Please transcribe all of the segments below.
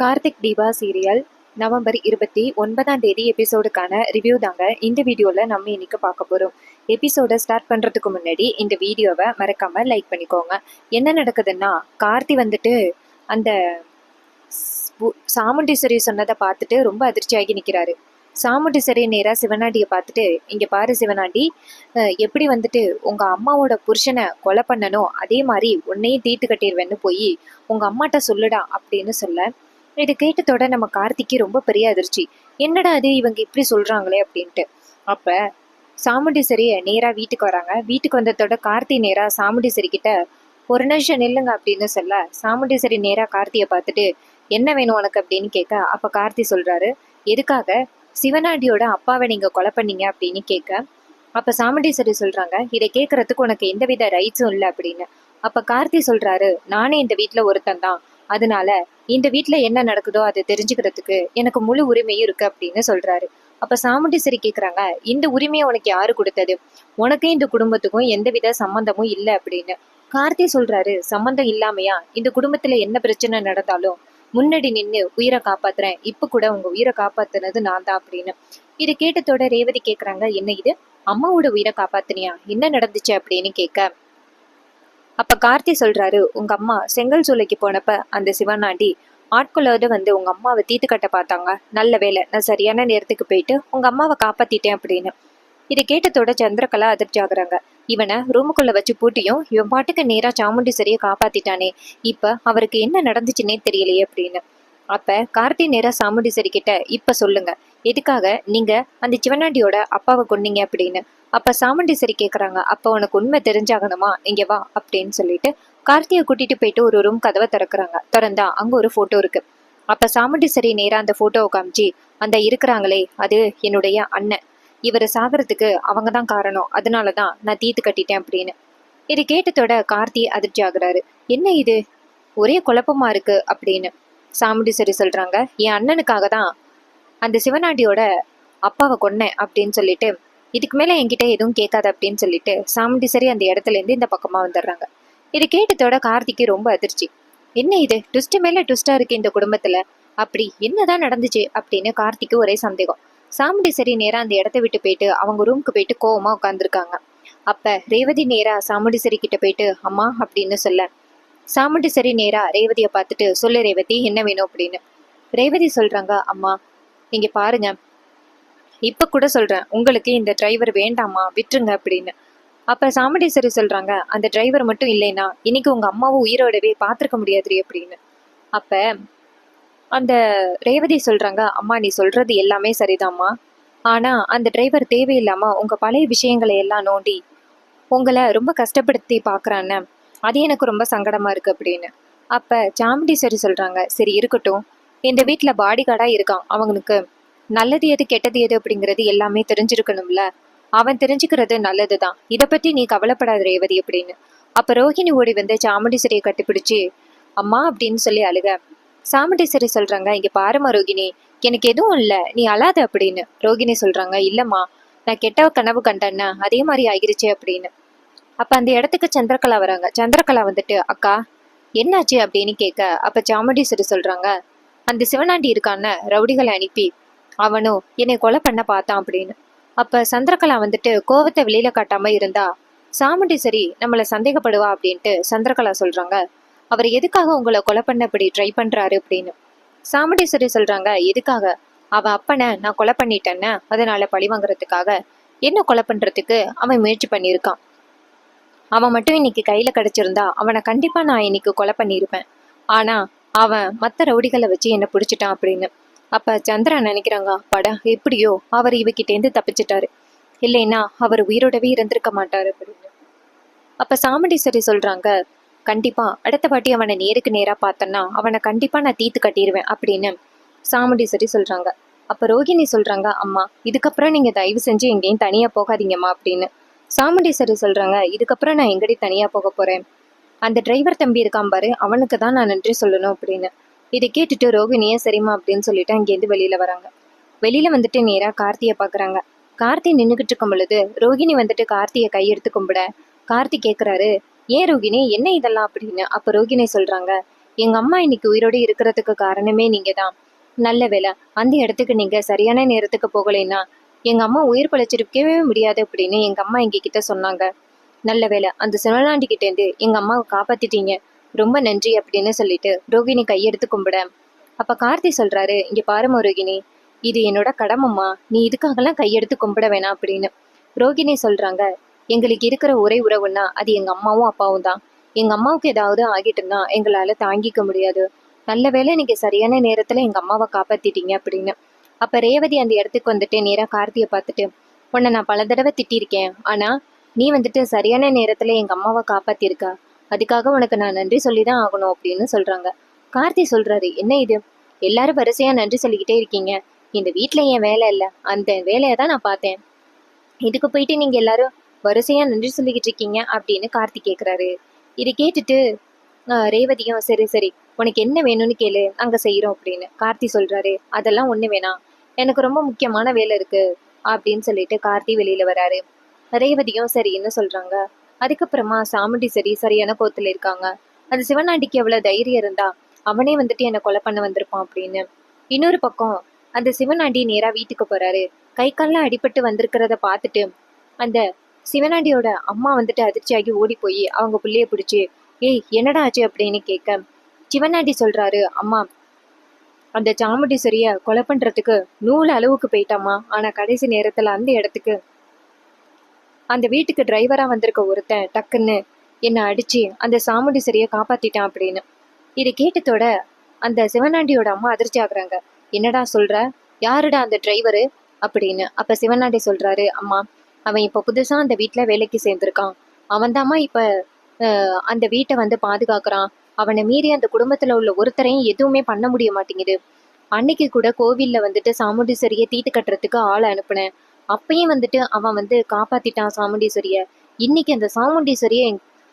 Karthik Deepa serial November 29 எபிசோடுக்கான review தாங்க இந்த வீடியோவில் நம்ம இன்னைக்கு பார்க்க போகிறோம். எபிசோடை ஸ்டார்ட் பண்ணுறதுக்கு முன்னாடி இந்த வீடியோவை மறக்காமல் லைக் பண்ணிக்கோங்க. என்ன நடக்குதுன்னா, கார்த்தி வந்துட்டு அந்த சாமுண்டீஸ்வரி சொன்னதை பார்த்துட்டு ரொம்ப அதிர்ச்சியாகி நிற்கிறாரு. சாமுண்டீஸ்வரி நேராக சிவனாண்டியை பார்த்துட்டு, இங்கே பாரு சிவனாண்டி, எப்படி வந்துட்டு உங்கள் அம்மாவோட புருஷனை கொலை பண்ணணும், அதே மாதிரி உன்னையும் தீட்டு கட்டிடுவேன்னு போய் உங்கள் அம்மாட்ட சொல்லுடா அப்படின்னு சொல்ல, இதை கேட்டதோட நம்ம கார்த்திக்கு ரொம்ப பெரிய அதிர்ச்சி. என்னடா அது இவங்க இப்படி சொல்றாங்களே அப்படின்ட்டு. அப்ப சாமுண்டீஸ்வரி நேரா வீட்டுக்கு வராங்க. வீட்டுக்கு வந்ததோட கார்த்தி நேரா சாமுண்டீஸ்வரி கிட்ட ஒரு நிமிஷம் நில்லுங்க அப்படின்னு சொல்ல, சாமுண்டீஸ்வரி நேரா கார்த்தியை பார்த்துட்டு என்ன வேணும் உனக்கு அப்படின்னு கேட்க, அப்ப கார்த்தி சொல்றாரு, எதுக்காக சிவனாண்டியோட அப்பாவை நீங்க கொலை பண்ணீங்க அப்படின்னு கேட்க, அப்ப சாமுண்டீஸ்வரி சொல்றாங்க, இதை கேட்கறதுக்கு உனக்கு எந்தவித ரைட்ஸும் இல்லை அப்படின்னு. அப்ப கார்த்தி சொல்றாரு, நானே இந்த வீட்டுல ஒருத்தன் தான், அதனால இந்த வீட்டுல என்ன நடக்குதோ அதை தெரிஞ்சுக்கிறதுக்கு எனக்கு முழு உரிமையும் இருக்கு அப்படின்னு சொல்றாரு. அப்ப சாமுண்டீஸ்வரி கேக்குறாங்க, இந்த உரிமையை உனக்கு யாரு கொடுத்தது, உனக்கும் இந்த குடும்பத்துக்கும் எந்தவித சம்பந்தமும் இல்லை அப்படின்னு. கார்த்தி சொல்றாரு, சம்பந்தம் இல்லாமையா, இந்த குடும்பத்துல என்ன பிரச்சனை நடந்தாலும் முன்னாடி நின்று உயிரை காப்பாத்துறேன், இப்ப கூட உங்க உயிரை காப்பாத்துனது நான் தான் அப்படின்னு. இதை கேட்டதோட ரேவதி கேக்குறாங்க, என்ன இது அம்மாவோட உயிரை காப்பாத்தினியா, என்ன நடந்துச்சு அப்படின்னு கேட்க, அப்ப கார்த்தி சொல்றாரு, உங்க அம்மா செங்கல் சூளைக்கு போனப்ப அந்த சிவனாண்டி ஆட்களோட வந்து உங்க அம்மாவை தீத்து கட்ட பார்த்தாங்க, நல்ல வேலை நான் சரியான நேரத்துக்கு போயிட்டு உங்க அம்மாவை காப்பாத்திட்டேன் அப்படின்னு. இதை கேட்டதோட சந்திரகலா அதிர்ச்சி ஆகுறாங்க. இவனை ரூமுக்குள்ள வச்சு பூட்டியும் இவன் பாட்டுக்கு நேரா சாமுண்டீஸ்வரியை காப்பாத்திட்டானே, இப்ப அவருக்கு என்ன நடந்துச்சுன்னே தெரியலையே அப்படின்னு. அப்ப கார்த்தி நேரா சாமுண்டீஸ்வரி கிட்ட, இப்ப சொல்லுங்க, எதுக்காக நீங்க அந்த சிவனாண்டியோட அப்பாவை கொன்னீங்க அப்படின்னு. அப்ப சாமுண்டீஸ்வரி கேக்குறாங்க, அப்ப உனக்கு உண்மை தெரிஞ்சாகணுமா, இங்க வா அப்படின்னு சொல்லிட்டு கார்த்தியை கூட்டிட்டு போயிட்டு ஒரு ரூம் கதவை திறக்கிறாங்க. திறந்தா அங்க ஒரு போட்டோ இருக்கு. அப்ப சாமுண்டீஸ்வரி நேரா அந்த போட்டோவை காமிச்சு, அந்த இருக்கிறாங்களே அது என்னுடைய அண்ணன், இவரை சாகிறதுக்கு அவங்க தான் காரணம், அதனாலதான் நான் தீத்து கட்டிட்டேன் அப்படின்னு. இது கேட்டதோட கார்த்தி அதிர்ச்சி ஆகுறாரு. என்ன இது ஒரே குழப்பமா இருக்கு அப்படின்னு. சாமுண்டீஸ்வரி சொல்றாங்க, என் அண்ணனுக்காக தான் அந்த சிவனாண்டியோட அப்பாவை கொன்னேன் அப்படின்னு சொல்லிட்டு, இதுக்கு மேல என்கிட்ட எதுவும் கேட்காது அப்படின்னு சொல்லிட்டு சாமுண்டீஸ்வரி அந்த இடத்துல இருந்து இந்த பக்கமா வந்துடுறாங்க. இது கேட்டதோட கார்த்திக்கு ரொம்ப அதிர்ச்சி. என்ன இது ட்விஸ்ட் மேல ட்விஸ்டா இருக்கு இந்த குடும்பத்துல, அப்படி என்னதான் நடந்துச்சு அப்படின்னு கார்த்திக்கு ஒரே சந்தேகம். சாமுண்டீஸ்வரி நேரா அந்த இடத்த விட்டு போயிட்டு அவங்க ரூமுக்கு போயிட்டு கோவமா உட்காந்துருக்காங்க. அப்ப ரேவதி நேரா சாமுண்டீஸ்வரி கிட்ட போயிட்டு அம்மா அப்படின்னு சொல்ல, சாமுண்டீஸ்வரி நேரா ரேவதியை பார்த்துட்டு, சொல்லு ரேவதி என்ன வேணும் அப்படின்னு. ரேவதி சொல்றாங்க, அம்மா இங்க பாருங்க, இப்ப கூட சொல்றேன், உங்களுக்கு இந்த டிரைவர் வேண்டாமா, விட்டுருங்க அப்படின்னு. அப்ப சாமுண்டீஸ்வரி சொல்றாங்க, அந்த டிரைவர் மட்டும் இல்லைன்னா இன்னைக்கு உங்க அம்மாவும் உயிரோடவே பார்த்திருக்க முடியாது அப்படின்னு. அப்ப அந்த ரேவதி சொல்றாங்க, அம்மா நீ சொல்றது எல்லாமே சரிதாம்மா, ஆனா அந்த டிரைவர் தேவையில்லாம உங்க பழைய விஷயங்களை எல்லாம் நோண்டி உங்களை ரொம்ப கஷ்டப்படுத்தி பாக்குறான்னு, அது எனக்கு ரொம்ப சங்கடமா இருக்கு அப்படின்னு. அப்ப சாமுண்டீஸ்வரி சொல்றாங்க, சரி இருக்கட்டும், இந்த வீட்டுல பாடி கார்டா இருக்கான், அவனுக்கு நல்லது எது கெட்டது எது அப்படிங்கிறது எல்லாமே தெரிஞ்சிருக்கணும்ல, அவன் தெரிஞ்சுக்கிறது நல்லதுதான், இதை பத்தி நீ கவலைப்படாத ரேவதி அப்படின்னு. அப்ப ரோஹிணி ஓடி வந்து சாமுண்டீஸ்வரியை கட்டிப்பிடிச்சு அம்மா அப்படின்னு சொல்லி அழுக. சாமுண்டீஸ்வரி சொல்றாங்க, இங்க பாருமா ரோகிணி, எனக்கு எதுவும் இல்லை, நீ அழாத அப்படின்னு. ரோகிணி சொல்றாங்க, இல்லம்மா நான் கெட்ட கனவு கண்டேன்னா அதே மாதிரி ஆகிருச்சு அப்படின்னு. அப்ப அந்த இடத்துக்கு சந்திரகலா வராங்க. சந்திரகலா வந்துட்டு, அக்கா என்னாச்சு அப்படின்னு கேட்க, அப்ப சாமுண்டீஸ்வரி சொல்றாங்க, அந்த சிவனாண்டி இருக்கான ரவுடிகளை அனுப்பி அவனும் என்னை கொலை பண்ண பார்த்தான் அப்படின்னு. அப்ப சந்திரகலா வந்துட்டு கோவத்தை வெளியில காட்டாம இருந்தா சாமுண்டீஸ்வரி நம்மளை சந்தேகப்படுவா அப்படின்ட்டு சந்திரகலா சொல்றாங்க, அவர் எதுக்காக உங்களை கொலை பண்ண இப்படி ட்ரை பண்றாரு அப்படின்னு. சாமுண்டீஸ்வரி சொல்றாங்க, எதுக்காக, அவன் அப்பனை நான் கொலை பண்ணிட்டேன்னு அதனால பழி வாங்குறதுக்காக என்ன கொலை பண்றதுக்கு அவன் முயற்சி பண்ணியிருக்கான், அவன் மட்டும் இன்னைக்கு கையில கிடைச்சிருந்தா அவனை கண்டிப்பா நான் இன்னைக்கு கொலை பண்ணியிருப்பேன், ஆனா அவன் மற்ற ரவுடிகளை வச்சு என்ன பிடிச்சிட்டான் அப்படின்னு. அப்ப சந்திரா நினைக்கிறாங்க, படா எப்படியோ அவர் இவகிட்டேருந்து தப்பிச்சிட்டாரு, இல்லைன்னா அவர் உயிரோடவே இருந்திருக்க மாட்டாரு அப்படின்னு. அப்ப சாமுண்டீஸ்வரி சொல்றாங்க, கண்டிப்பா அடுத்த வாட்டி அவனை நேருக்கு நேரா பார்த்தேன்னா அவனை கண்டிப்பா நான் தீத்து கட்டிடுவேன் அப்படின்னு சாமுண்டீஸ்வரி சொல்றாங்க. அப்ப ரோகிணி சொல்றாங்க, அம்மா இதுக்கப்புறம் நீங்க தயவு செஞ்சு எங்கேயும் தனியா போகாதீங்கம்மா அப்படின்னு. சாமுண்டீஸ்வரி சொல்றாங்க, இதுக்கப்புறம் நான் எங்கடி தனியா போக போறேன், அந்த டிரைவர் தம்பி இருக்கான் பாரு, அவனுக்கு தான் நான் நன்றி சொல்லணும் அப்படின்னு. இதை கேட்டுட்டு ரோகிணியே சரிம்மா அப்படின்னு சொல்லிட்டு அங்கேருந்து வெளியில வராங்க. வெளியில வந்துட்டு நேரா கார்த்தியை பாக்குறாங்க. கார்த்தி நின்றுகிட்டு இருக்கும் பொழுது ரோகிணி வந்துட்டு கார்த்தியை கையெடுத்து கும்பிட, கார்த்தி கேக்குறாரு, ஏன் ரோகிணி என்ன இதெல்லாம் அப்படின்னு. அப்ப ரோகிணி சொல்றாங்க, எங்க அம்மா இன்னைக்கு உயிரோடு இருக்கிறதுக்கு காரணமே நீங்க தான். நல்ல வேளை அந்த இடத்துக்கு நீங்க சரியான நேரத்துக்கு போகலைன்னா எங்க அம்மா உயிர் பிழைச்சிருக்கவே முடியாது அப்படின்னு எங்க அம்மா எங்க கிட்ட சொன்னாங்க. நல்ல வேளை அந்த சிவனாண்டி கிட்ட இருந்து எங்க அம்மாவை காப்பாத்திட்டீங்க. ரொம்ப நன்றி அப்படின்னு சொல்லிட்டு ரோகிணி கையெடுத்து கும்பிட, அப்ப கார்த்தி சொல்றாரு, இங்க பாருமா ரோகிணி, இது என்னோட கடமைம்மா, நீ இதுக்காகலாம் கையெடுத்து கும்பிட வேணாம் அப்படின்னு. ரோகிணி சொல்றாங்க, எங்களுக்கு இருக்கிற ஒரே உறவுன்னா அது எங்க அம்மாவும் அப்பாவும் தான். எங்க அம்மாவுக்கு ஏதாவது ஆகிட்டுன்னா எங்களால தாங்கிக்க முடியாது. நல்ல வேளை நீங்க சரியான நேரத்துல எங்க அம்மாவை காப்பாத்திட்டீங்க அப்படின்னு. அப்ப ரேவதி அந்த இடத்துக்கு வந்துட்டு நேரா கார்த்தியை பார்த்துட்டு, உன்னை நான் பல தடவை திட்டிருக்கேன், ஆனா நீ வந்துட்டு சரியான நேரத்துல எங்க அம்மாவை காப்பாத்திருக்க, அதுக்காக உனக்கு நான் நன்றி சொல்லிதான் ஆகணும் அப்படின்னு சொல்றாங்க. கார்த்தி சொல்றாரு, என்ன இது, எல்லாரும் வரிசையா நன்றி சொல்லிக்கிட்டே இருக்கீங்க, இந்த வீட்டுல என் வேலை இல்ல, அந்த வேலையை தான் நான் பார்த்தேன், இதுக்கு போயிட்டு நீங்க எல்லாரும் வரிசையா நன்றி சொல்லிக்கிட்டு இருக்கீங்க அப்படின்னு கார்த்தி கேக்குறாரு. இதை கேட்டுட்டு ரேவதியும், சரி சரி உனக்கு என்ன வேணும்னு கேளு, நாங்க செய்யறோம் அப்படின்னு கார்த்தி சொல்றாரு. அதெல்லாம் ஒண்ணு வேணாம், எனக்கு ரொம்ப முக்கியமான வேலை இருக்கு அப்படின்னு சொல்லிட்டு கார்த்தி வெளியில வராரு. ரேவதியும் சரின்னு சொல்றாங்க. அதுக்கப்புறமா சாமுண்டி சரியான கோத்துல இருக்காங்க. அந்த சிவனாண்டிக்கு எவ்வளவு தைரியம் இருந்தா அவனே வந்துட்டு என்னை கொலை பண்ண வந்திருப்பான் அப்படின்னு. இன்னொரு பக்கம் அந்த சிவனாண்டி நேரா வீட்டுக்கு போறாரு. கை கால்லாம் அடிபட்டு வந்திருக்கிறத பார்த்துட்டு அந்த சிவனாண்டியோட அம்மா வந்துட்டு அதிர்ச்சியாகி ஓடி போய் அவங்க புள்ளைய பிடிச்சி, ஏய் என்னடா ஆச்சு அப்படின்னு கேட்க, சிவனாண்டி சொல்றாரு, அம்மா அந்த சாமுண்டீஸ்வரிய கொலை பண்றதுக்கு நூல் அளவுக்கு போயிட்டாமா, ஆனா கடைசி நேரத்துல அந்த இடத்துக்கு அந்த வீட்டுக்கு டிரைவரா வந்திருக்க ஒருத்தன் டக்குன்னு என்னை அடிச்சு அந்த சாமுண்டீஸ்வரிய காப்பாத்திட்டான் அப்படின்னு. இதை கேட்டதோட அந்த சிவனாண்டியோட அம்மா அதிர்ச்சி ஆகுறாங்க. என்னடா சொல்ற, யாருடா அந்த டிரைவரு அப்படின்னு. அப்ப சிவனாண்டி சொல்றாரு, அம்மா அவன் இப்ப புதுசா அந்த வீட்டுல வேலைக்கு சேர்ந்திருக்கான், அவன் தாம்மா இப்ப அந்த வீட்டை வந்து பாதுகாக்கிறான், அவனை மீறி அந்த குடும்பத்துல உள்ள ஒருத்தரையும் எதுவுமே பண்ண முடிய மாட்டேங்குது. அன்னைக்கு கூட கோவில்ல வந்துட்டு சாமுண்டீஸ்வரிய தீட்டு கட்டுறதுக்கு ஆளை அனுப்புனேன், அப்பயும் வந்துட்டு அவன் வந்து காப்பாத்திட்டான் சாமுண்டீஸ்வரிய. இன்னைக்கு அந்த சாமுண்டீஸ்வரிய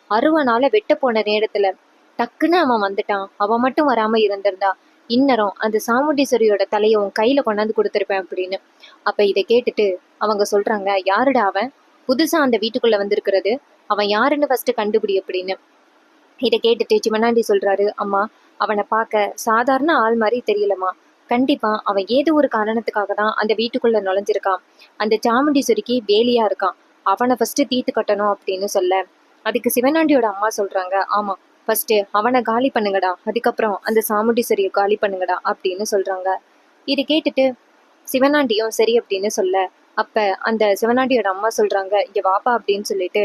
அருவனால வெட்ட போன நேரத்துல டக்குன்னு அவன் வந்துட்டான், அவன் மட்டும் வராம இருந்திருந்தா இன்னரும் அந்த சாமுண்டீஸ்வரியோட தலையை உன் கையில கொண்டாந்து கொடுத்துருப்பேன் அப்படின்னு. அப்ப இதை கேட்டுட்டு அவங்க சொல்றாங்க, யாருடா அவன், புதுசா அந்த வீட்டுக்குள்ள வந்திருக்கிறது, அவன் யாருன்னு ஃபர்ஸ்ட் கண்டுபிடி அப்படின்னு. இதை கேட்டுட்டு சிவனாண்டி சொல்றாரு, அம்மா அவனை பார்க்க சாதாரண ஆள் மாதிரி தெரியலம்மா, கண்டிப்பா அவன் ஏதோ ஒரு காரணத்துக்காக தான் அந்த வீட்டுக்குள்ள நுழைஞ்சிருக்கான், அந்த சாமுண்டீஸ்வரிக்கு வேலியா இருக்கான், அவனை ஃபர்ஸ்ட் தீர்த்து கட்டணும் அப்படின்னு சொல்ல, அதுக்கு சிவனாண்டியோட அம்மா சொல்றாங்க, ஆமா ஃபர்ஸ்ட் அவனை காலி பண்ணுங்கடா, அதுக்கப்புறம் அந்த சாமுண்டீஸ்வரியை காலி பண்ணுங்கடா அப்படின்னு சொல்றாங்க. இதை கேட்டுட்டு சிவனாண்டியும் சரி அப்படின்னு சொல்ல, அப்ப அந்த சிவனாண்டியோட அம்மா சொல்றாங்க, இங்க வாப்பா அப்படின்னு சொல்லிட்டு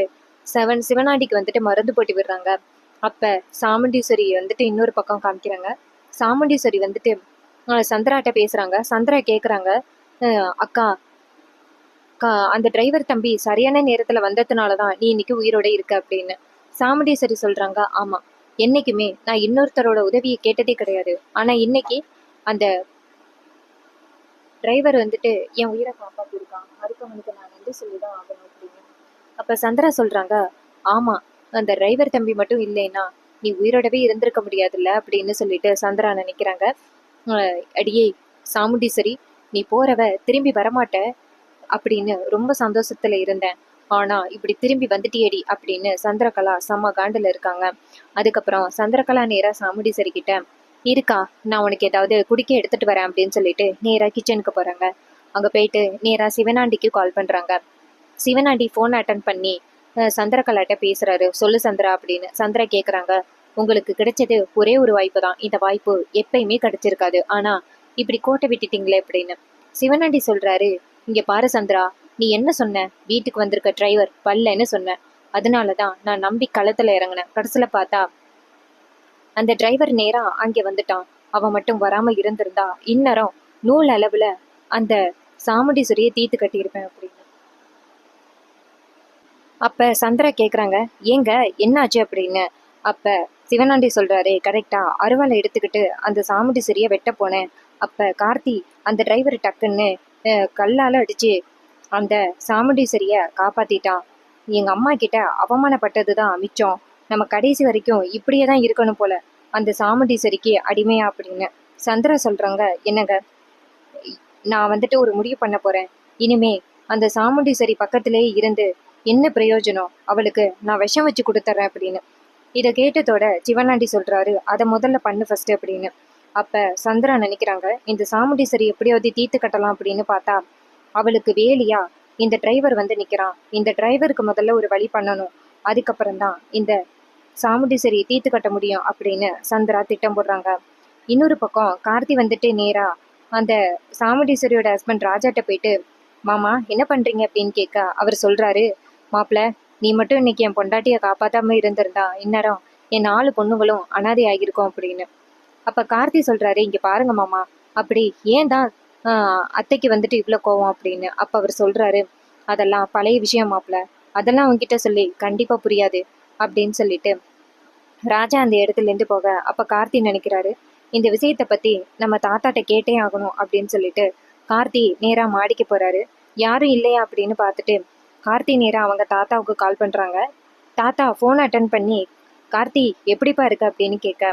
சிவனாண்டிக்கு வந்துட்டு மருந்து போட்டு விடுறாங்க. அப்ப சாமுண்டீஸ்வரி வந்துட்டு இன்னொரு பக்கம் காமிக்கிறாங்க. சாமுண்டீஸ்வரி வந்துட்டு சந்திராட்ட பேசுறாங்க. சந்திரா கேக்குறாங்க, அக்கா அந்த டிரைவர் தம்பி சரியான நேரத்துல வந்ததுனாலதான் நீ இன்னைக்கு உயிரோட இருக்க அப்படின்னு. சாமுண்டீஸ்வரி சொல்றாங்க, ஆமா என்னைக்குமே நான் இன்னொருத்தரோட உதவியை கேட்டதே கிடையாது, ஆனா இன்னைக்கு அந்த டிரைவர் வந்துட்டு என் உயிரை காப்பாத்திருக்கான், அதுக்கு அவனுக்கு நான் நன்றி சொல்லிதான் ஆகணும் அப்படின்னு. அப்ப சந்திரா சொல்றாங்க, ஆமா அந்த டிரைவர் தம்பி மட்டும் இல்லைன்னா நீ உயிரோடவே இருந்திருக்க முடியாதுல்ல அப்படின்னு சொல்லிட்டு சந்திரா நினைக்கிறாங்க. அடியே சாமுண்டீஸ்வரி, நீ போறவ திரும்பி வரமாட்ட அப்படின்னு ரொம்ப சந்தோஷத்துல இருந்தேன், ஆனா இப்படி திரும்பி வந்துட்டியடி அப்படின்னு சந்திரகலா செம்ம காண்டுல இருக்காங்க. அதுக்கப்புறம் சந்திரகலா நேரா சாமுண்டீஸ்வரி கிட்ட, இருக்கா நான் உனக்கு ஏதாவது குடிக்க எடுத்துட்டு வரேன் அப்படின்னு சொல்லிட்டு நேரா கிச்சனுக்கு போறாங்க. அங்க போயிட்டு நேரா சிவனாண்டிக்கு கால் பண்றாங்க. சிவனாண்டி போன் அட்டன் பண்ணி சந்திரகலாட்ட பேசுறாரு. சொல்லு சந்திரா அப்படின்னு. சந்திரா கேக்குறாங்க, உங்களுக்கு கிடைச்சது ஒரே ஒரு வாய்ப்பு தான், இந்த வாய்ப்பு எப்பயுமே கிடைச்சிருக்காது, ஆனா இப்படி கோட்டை விட்டுட்டீங்களே அப்படின்னு. சிவனாண்டி சொல்றாரு, இங்க பாரு சந்திரா, நீ என்ன சொன்ன, வீட்டுக்கு வந்திருக்க டிரைவர் பல்லன்னு சொன்ன, அதனாலதான் நான் நம்பி களத்துல இறங்கினேன், கடைசியில பார்த்தா அந்த டிரைவர் நேரா அங்கே வந்துட்டான், அவன் மட்டும் வராம இருந்திருந்தா இன்னரம் நூல் அளவுல அந்த சாமுண்டீஸ்வரியை தீத்து கட்டியிருப்பேன் அப்படின்னு. அப்ப சந்திரா கேக்குறாங்க, ஏங்க என்னாச்சு அப்படின்னு. அப்ப சிவனாண்டி சொல்றாரு, கரெக்டா அருவாலை எடுத்துக்கிட்டு அந்த சாமுண்டீஸ்வரிய வெட்ட போனேன், அப்ப கார்த்தி அந்த டிரைவர் டக்குன்னு கல்லால அடிச்சு அந்த சாமுண்டீஸ்வரிய காப்பாத்திட்டான், எங்க அம்மா கிட்ட அவமானப்பட்டதுதான் மிச்சம், நம்ம கடைசி வரைக்கும் இப்படியே தான் இருக்கணும் போல அந்த சாமுண்டீஸ்வரிக்கு அடிமையா அப்படின்னு. சந்திரா சொல்றாங்க, என்னங்க நான் வந்துட்டு ஒரு முடிவு பண்ண போறேன், இனிமே அந்த சாமுண்டீஸ்வரி பக்கத்திலே இருந்து என்ன பிரயோஜனம், அவளுக்கு நான் விஷம் வச்சு கொடுத்துட்றேன் அப்படின்னு. இதை கேட்டதோட சிவனாண்டி சொல்றாரு, அதை முதல்ல பண்ணு ஃபர்ஸ்ட் அப்படின்னு. அப்ப சந்திரா நினைக்கிறாங்க, இந்த சாமுண்டீஸ்வரி எப்படியாவது தீர்த்து கட்டலாம் அப்படின்னு பார்த்தா அவளுக்கு வேலியா இந்த டிரைவர் வந்து நிக்கிறான். இந்த டிரைவருக்கு முதல்ல ஒரு வழி பண்ணணும், அதுக்கப்புறம் தான் இந்த சாமுண்டீஸ்வரி தீர்த்து கட்ட முடியும் அப்படின்னு சந்திரா திட்டம் போடுறாங்க. இன்னொரு பக்கம் கார்த்தி வந்துட்டு நேரா அந்த சாமுண்டீஸ்வரியோட ஹஸ்பண்ட் ராஜாட்ட போயிட்டு, மாமா என்ன பண்றீங்க அப்படின்னு கேட்க அவர் சொல்றாரு, மாப்பிள்ள நீ மட்டும் இன்னைக்கு என் பொண்டாட்டியை காப்பாத்தாம இருந்திருந்தா இந்நேரம் என் 4 பொண்ணுங்களும் அனாதை ஆகியிருக்கும் அப்படின்னு. அப்ப கார்த்தி சொல்றாரு, இங்க பாருங்க மாமா, அப்படி ஏன் தான் அத்தைக்கு வந்துட்டு இவ்வளோ கோவம் அப்படின்னு. அப்ப அவர் சொல்றாரு, அதெல்லாம் பழைய விஷயம் மாப்பிள்ள, அதெல்லாம் உங்ககிட்ட சொல்லி கண்டிப்பா புரியாது அப்படின்னு சொல்லிட்டு ராஜா அந்த இடத்துல இருந்து போக, அப்ப கார்த்தி நினைக்கிறாரு, இந்த விஷயத்த பத்தி நம்ம தாத்தாட்ட கேட்டே ஆகணும் அப்படின்னு சொல்லிட்டு கார்த்தி நேரா மாடிக்கு போறாரு. யாரும் இல்லையா அப்படின்னு பார்த்துட்டு கார்த்தி நேரா அவங்க தாத்தாவுக்கு கால் பண்றாங்க. தாத்தா போன் அட்டன் பண்ணி, கார்த்தி எப்படிப்பா இருக்கு அப்படின்னு கேட்க,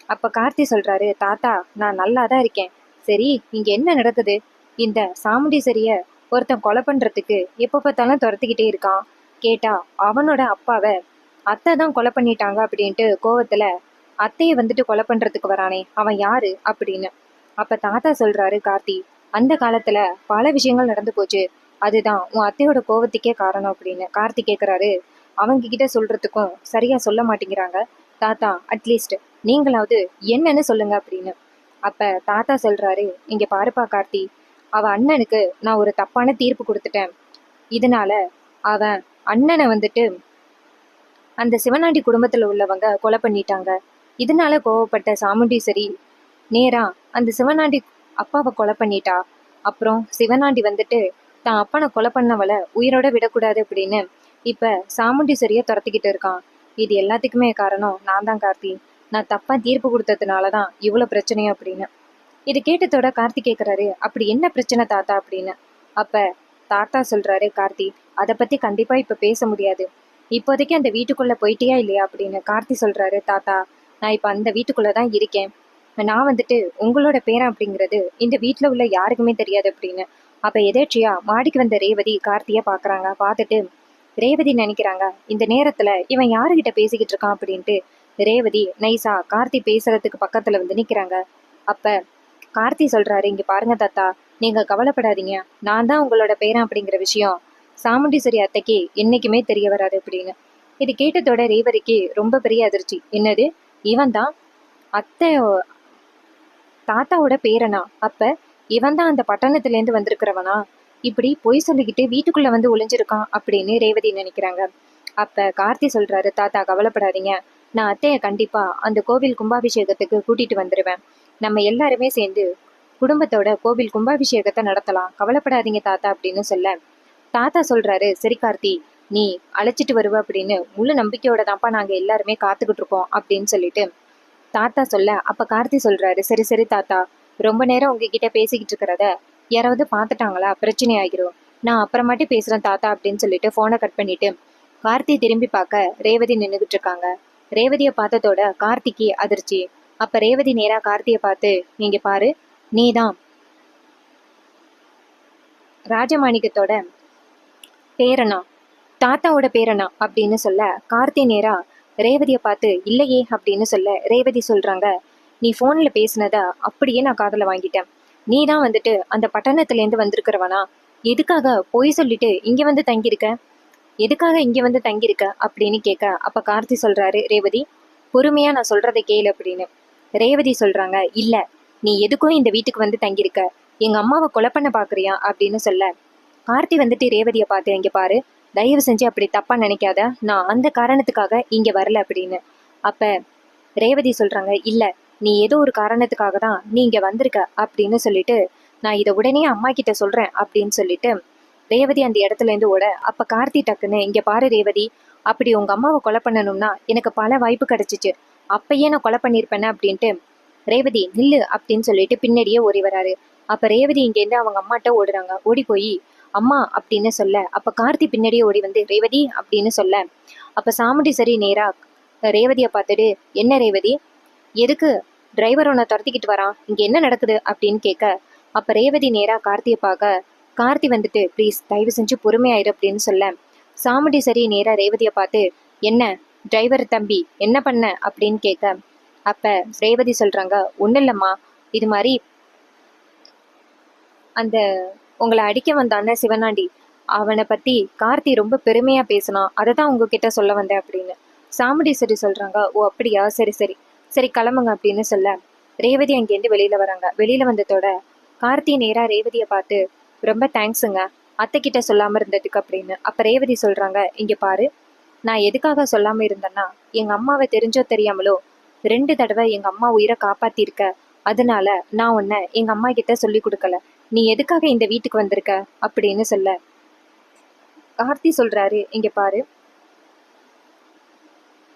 அப்ப கார்த்தி சொல்றாரு, தாத்தா நான் நல்லா தான் இருக்கேன். சரி இங்க என்ன நடக்குது? இந்த சாமுண்டீஸ்வரிய ஒருத்தன் கொலை பண்றதுக்கு எப்ப பார்த்தாலும் துரத்திக்கிட்டே இருக்கான். கேட்டா அவனோட அப்பாவை அத்தை தான் கொலை பண்ணிட்டாங்க அப்படின்ட்டு கோவத்துல அத்தையை வந்துட்டு கொலை பண்றதுக்கு வரானே அவன் யாரு அப்படின்னு. அப்ப தாத்தா சொல்றாரு, கார்த்தி அந்த காலத்துல பல விஷயங்கள் நடந்து போச்சு, அதுதான் உன் அத்தையோட கோவத்துக்கே காரணம் அப்படின்னு. கார்த்தி கேக்குறாரு, அவங்க கிட்ட சொல்றதுக்கும் சரியா சொல்ல மாட்டேங்கிறாங்க தாத்தா, அட்லீஸ்ட் நீங்களாவது என்னன்னு சொல்லுங்க அப்படின்னு. அப்ப தாத்தா சொல்றாரு, இங்க பாருப்பா கார்த்தி, அவ அண்ணனுக்கு நான் ஒரு தப்பான தீர்ப்பு கொடுத்துட்டேன். இதனால அவன் அண்ணனை வந்துட்டு அந்த சிவனாண்டி குடும்பத்துல உள்ளவங்க கொலை பண்ணிட்டாங்க. இதனால கோவப்பட்ட சாமுண்டீஸ்வரி நேரா அந்த சிவனாண்டி அப்பாவை கொலை பண்ணிட்டா. அப்புறம் சிவனாண்டி வந்துட்டு தான் அப்பனை கொலை பண்ணவளை உயிரோட விடக்கூடாது அப்படின்னு இப்ப சாமுண்டீஸ்வரிய துரத்திக்கிட்டு இருக்கான். இது எல்லாத்துக்குமே காரணம் நான் தான் கார்த்தி. நான் தப்பா தீர்ப்பு கொடுத்ததுனாலதான் இவ்வளவு பிரச்சனையும் அப்படின்னு. இது கேட்டதோட கார்த்தி கேக்குறாரு, அப்படி என்ன பிரச்சனை தாத்தா அப்படின்னு. அப்ப தாத்தா சொல்றாரு, கார்த்தி அதை பத்தி கண்டிப்பா இப்ப பேச முடியாது, இப்போதைக்கு அந்த வீட்டுக்குள்ள போயிட்டியா இல்லையா அப்படின்னு. கார்த்தி சொல்றாரு, தாத்தா நான் இப்ப அந்த வீட்டுக்குள்ளதான் இருக்கேன். நான் வந்துட்டு உங்களோட பேரன் அப்படிங்கிறது இந்த வீட்டுல உள்ள யாருக்குமே தெரியாது அப்படின்னு. அப்ப எதேச்சியா மாடிக்கு வந்த ரேவதி கார்த்திய பாக்குறாங்க. பார்த்துட்டு ரேவதி நினைக்கிறாங்க, இந்த நேரத்துல இவன் யாருகிட்ட பேசிக்கிட்டு இருக்கான் அப்படின்ட்டு ரேவதி நைசா கார்த்தி பேசுறதுக்கு பக்கத்துல வந்து நிக்கிறாங்க. அப்ப கார்த்தி சொல்றாரு, இங்க பாருங்க தாத்தா, நீங்க கவலைப்படாதீங்க, நான் தான் உங்களோட பேரன் அப்படிங்கிற விஷயம் சாமுண்டீஸ்வரி அத்தைக்கு என்னைக்குமே தெரிய வராது அப்படின்னு. இது கேட்டதோட ரேவதிக்கு ரொம்ப பெரிய அதிர்ச்சி. என்னது, இவன் தான் அத்தை தாத்தாவோட பேரனா? அப்ப இவன் தான் அந்த பட்டணத்துல இருந்து வந்திருக்கிறவனா? இப்படி பொய் சொல்லிக்கிட்டு வீட்டுக்குள்ள வந்து ஒளிஞ்சிருக்கான் அப்படின்னு ரேவதி நினைக்கிறாங்க. அப்ப கார்த்தி சொல்றாரு, தாத்தா கவலைப்படாதீங்க, நான் அத்தைய கண்டிப்பா அந்த கோவில் கும்பாபிஷேகத்துக்கு கூட்டிட்டு வந்துருவேன். நம்ம எல்லாருமே சேர்ந்து குடும்பத்தோட கோவில் கும்பாபிஷேகத்தை நடத்தலாம், கவலைப்படாதீங்க தாத்தா அப்படின்னு சொல்ல, தாத்தா சொல்றாரு, சரி கார்த்தி, நீ அழைச்சிட்டு வருவ அப்படின்னு முழு நம்பிக்கையோட தான்ப்பா நாங்க எல்லாருமே காத்துக்கிட்டு இருக்கோம் அப்படின்னு சொல்லிட்டு தாத்தா சொல்ல, அப்ப கார்த்தி சொல்றாரு, சரி சரி தாத்தா, ரொம்ப நேரம் உங்ககிட்ட பேசிக்கிட்டு இருக்கிறத யாராவது பார்த்துட்டாங்களா, பிரச்சனை ஆகிரும், நான் அப்புறமாட்டி பேசுறேன் தாத்தா அப்படின்னு சொல்லிட்டு போனை கட் பண்ணிட்டு கார்த்தி திரும்பி பார்க்க ரேவதி நின்றுகிட்டு இருக்காங்க. ரேவதியை பார்த்ததோட கார்த்திக்கு அதிர்ச்சி. அப்ப ரேவதி நேரா கார்த்தியை பார்த்து, நீங்க பாரு, நீதான் ராஜமாணிக்கத்தோட பேரனா, தாத்தாவோட பேரனா அப்படின்னு சொல்ல, கார்த்தி நேரா ரேவதியை பார்த்து இல்லையே அப்படின்னு சொல்ல, ரேவதி சொல்றாங்க, நீ போன்ல பேசினத அப்படியே நான் காதுல வாங்கிட்டேன். நீ தான் வந்துட்டு அந்த பட்டணத்துல இருந்து வந்திருக்கிறவனா? எதுக்காக பொய் சொல்லிட்டு இங்க வந்து தங்கியிருக்க? எதுக்காக இங்க வந்து தங்கியிருக்க அப்படின்னு கேட்க, அப்ப கார்த்தி சொல்றாரு, ரேவதி பொறுமையா நான் சொல்றதை கேளு அப்படின்னு. ரேவதி சொல்றாங்க, இல்ல, நீ எதுக்கும் இந்த வீட்டுக்கு வந்து தங்கியிருக்க, எங்க அம்மாவை கொலை பண்ண பாக்குறியா அப்படின்னு சொல்ல, கார்த்தி வந்துட்டு ரேவதியை பார்த்து, இங்க பாரு, தயவு செஞ்சு அப்படி தப்பா நினைக்காத, நான் அந்த காரணத்துக்காக இங்க வரல அப்படின்னு. அப்ப ரேவதி சொல்றாங்க, இல்ல, நீ ஏதோ ஒரு காரணத்துக்காக தான் நீ இங்க வந்திருக்க அப்படின்னு சொல்லிட்டு நான் இதை உடனே அம்மா கிட்ட சொல்றேன் அப்படின்னு சொல்லிட்டு ரேவதி அந்த இடத்துல இருந்து ஓட, அப்ப கார்த்தி டக்குன்னு, இங்க பாரு ரேவதி, அப்படி உங்க அம்மாவை கொலை பண்ணணும்னா எனக்கு பல வாய்ப்பு கிடைச்சிச்சு, அப்பயே நான் கொலை பண்ணிருப்பேன்னு அப்படின்ட்டு ரேவதி நில்லு அப்படின்னு சொல்லிட்டு பின்னாடியே ஓடி வராரு. அப்ப ரேவதி இங்க இருந்து அவங்க அம்மாட்ட ஓடுறாங்க. ஓடி போய் அம்மா அப்படின்னு சொல்ல, அப்ப கார்த்தி பின்னாடியே ஓடி வந்து ரேவதி அப்படின்னு சொல்ல, அப்ப சாமுண்டீஸ்வரி நேரா ரேவதியை பார்த்துட்டு, என்ன ரேவதி, எதுக்கு டிரைவர் உன்னை துரத்திக்கிட்டு வரான், இங்க என்ன நடக்குது அப்படின்னு கேட்க, அப்ப ரேவதி நேரா கார்த்தியை பார்க்க, கார்த்தி வந்துட்டு ப்ளீஸ் தயவு செஞ்சு பொறுமையாயிரு அப்படின்னு சொல்ல, சாமுண்டீஸ்வரி நேரா ரேவதியை பார்த்து, என்ன டிரைவர் தம்பி என்ன பண்ண அப்படின்னு கேட்க, அப்ப ரேவதி சொல்றாங்க, ஒன்றும் இல்லைம்மா, இது மாதிரி அந்த உங்களை அடிக்க வந்தான சிவனாண்டி, அவனை பத்தி கார்த்தி ரொம்ப பெருமையா பேசினான், அதை தான் உங்ககிட்ட சொல்ல வந்தேன் அப்படின்னு. சாமுண்டீஸ்வரி சொல்றாங்க, ஓ அப்படியா, சரி சரி சரி கிளம்புங்க அப்படின்னு சொல்ல ரேவதி அங்கேருந்து வெளியில வராங்க. வெளியில வந்ததோட கார்த்தி நேரா ரேவதியை பார்த்து, ரொம்ப தேங்க்ஸுங்க அத்தை கிட்ட சொல்லாம இருந்ததுக்கு அப்படின்னு. அப்ப ரேவதி சொல்றாங்க, இங்க பாரு, நான் எதுக்காக சொல்லாம இருந்தேன்னா, எங்க அம்மாவை தெரிஞ்சோ தெரியாமலோ 2 தடவை எங்க அம்மா உயிரை காப்பாத்திருக்க, அதனால நான் உன்னை எங்க அம்மா கிட்ட சொல்லி கொடுக்கல, நீ எதுக்காக இந்த வீட்டுக்கு வந்திருக்க அப்படின்னு சொல்ல கார்த்தி சொல்றாரு, இங்க பாரு,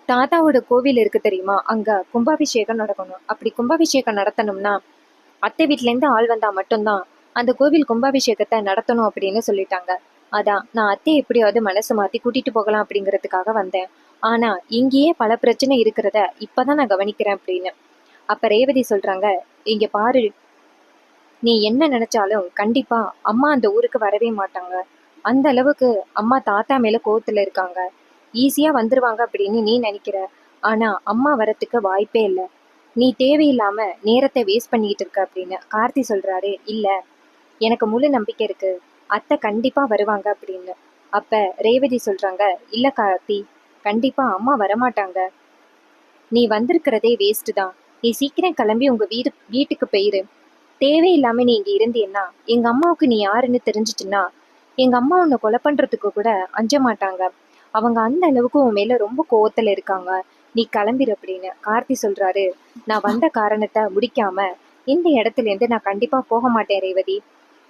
தாத்தாவோட கோவில் இருக்கு தெரியுமா, அங்க கும்பாபிஷேகம் நடக்கணும். அப்படி கும்பாபிஷேகம் நடத்தணும்னா அத்தை வீட்ல இருந்து ஆள் வந்தா மட்டும்தான் அந்த கோவில் கும்பாபிஷேகத்தை நடத்தணும் அப்படின்னு சொல்லிட்டாங்க. அதான் நான் அத்தை எப்படியாவது மனசு மாத்தி கூட்டிட்டு போகலாம் அப்படிங்கிறதுக்காக வந்தேன். ஆனா இங்கேயே பல பிரச்சனை இருக்கிறத இப்பதான் நான் கவனிக்கிறேன் அப்படின்னு. அப்ப ரேவதி சொல்றாங்க, இங்க பாரு, நீ என்ன நினைச்சாலும் கண்டிப்பா அம்மா அந்த ஊருக்கு வரவே மாட்டாங்க. அந்த அளவுக்கு அம்மா தாத்தா மேல கோவத்துல இருக்காங்க. ஈஸியா வந்துருவாங்க அப்படின்னு நீ நினைக்கிற. ஆனா அம்மா வரத்துக்கு வாய்ப்பே இல்லை. நீ தேவையில்லாம நேரத்தை வேஸ்ட் பண்ணிட்டு இருக்க அப்படின்னு. கார்த்தி சொல்றாரு, இல்ல, எனக்கு முழு நம்பிக்கை இருக்கு, அத்தை கண்டிப்பா வருவாங்க அப்படின்னு. அப்ப ரேவதி சொல்றாங்க, இல்ல கார்த்தி, கண்டிப்பா அம்மா வரமாட்டாங்க. நீ வந்திருக்கிறதே வேஸ்ட் தான். நீ சீக்கிரம் கிளம்பி உங்க வீட்டுக்கு போயிரு. தேவையில்லாம நீ இங்க இருந்தீன்னா எங்க அம்மாவுக்கு நீ யாருன்னு தெரிஞ்சிட்டுன்னா எங்க அம்மா உன்னை கொலை பண்றதுக்கு கூட அஞ்ச மாட்டாங்க. அவங்க அந்த அளவுக்கு உன் மேல ரொம்ப கோவத்துல இருக்காங்க. நீ கிளம்பிரு அப்படின்னு. கார்த்தி சொல்றாரு, நான் வந்த காரணத்தை முடிக்காம இந்த இடத்துல இருந்து நான் கண்டிப்பா போக மாட்டேன் ரேவதி.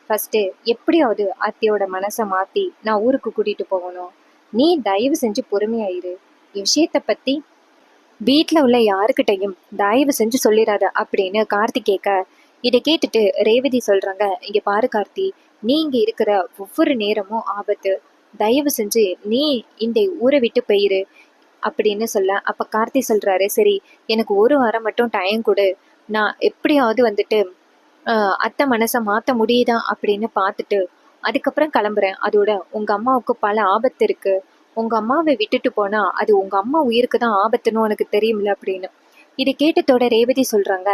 ஃபர்ஸ்ட் எப்படியாவது அத்தையோட மனசை மாத்தி நான் ஊருக்கு கூட்டிட்டு போகணும். நீ தயவு செஞ்சு பொறுமையாயிரு. விஷயத்த பத்தி வீட்டில் உள்ள யாருக்கிட்டையும் தயவு செஞ்சு சொல்லிடாத அப்படின்னு கார்த்தி கேட்க, இதை கேட்டுட்டு ரேவதி சொல்றாங்க, இங்க பாரு கார்த்தி, நீ இங்க இருக்கிற ஒவ்வொரு நேரமும் ஆபத்து. தயவு செஞ்சு நீ இந்த ஊரை விட்டு போயிரு அப்படின்னு சொல்ல, அப்ப கார்த்தி சொல்றாரு, சரி, எனக்கு 1 வாரம் மட்டும் டைம் கொடு, நான் எப்படியாவது வந்துட்டு அத்தை மனசை மாத்த முடியுதா அப்படின்னு பார்த்துட்டு அதுக்கப்புறம் கிளம்புறேன். அதோட உங்க அம்மாவுக்கு பல ஆபத்து இருக்கு. உங்க அம்மாவை விட்டுட்டு போனா அது உங்க அம்மா உயிருக்கு தான் ஆபத்துன்னு உனக்கு தெரியும்ல அப்படின்னு. இதை கேட்டதோட ரேவதி சொல்றாங்க,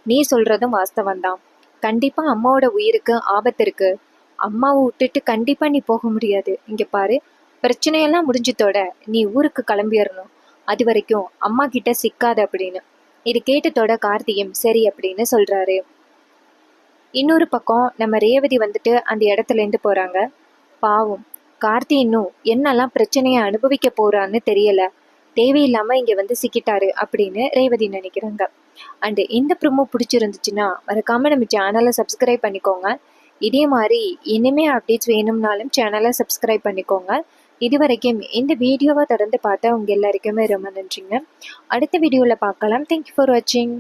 நீ சொல்றதும் வாஸ்தவம் தான். கண்டிப்பா அம்மாவோட உயிருக்கு ஆபத்து இருக்கு. அம்மாவை விட்டுட்டு கண்டிப்பா நீ போக முடியாது. இங்க பாரு, பிரச்சனையெல்லாம் முடிஞ்சதோட நீ ஊருக்கு கிளம்பிடணும். அது வரைக்கும் அம்மா கிட்ட சிக்காத அப்படின்னு. இது கேட்டதோட கார்த்தியும் சரி அப்படின்னு சொல்றாரு. இன்னொரு பக்கம் நம்ம ரேவதி வந்துட்டு அந்த இடத்துல இருந்து போறாங்க. பாவம், கார்த்தி இன்னும் என்னெல்லாம் பிரச்சனையை அனுபவிக்க போறான்னு தெரியல. தேவையில்லாம இங்க வந்து சிக்கிட்டாரு அப்படின்னு ரேவதி நினைக்கிறாங்க. அண்ட் இந்த ப்ரோமோ பிடிச்சிருந்துச்சுன்னா மறக்காம நம்ம சேனலை சப்ஸ்கிரைப் பண்ணிக்கோங்க. இதே மாதிரி இனிமே அப்டேட்ஸ் வேணும்னாலும் சேனலை சப்ஸ்கிரைப் பண்ணிக்கோங்க. இது வரைக்கும் இந்த வீடியோவை தொடர்ந்து பார்த்தா உங்க எல்லாருக்குமே ரொம்ப நன்றிங்க. அடுத்த வீடியோவில் பார்க்கலாம். தேங்க்யூ ஃபார் வாட்சிங்.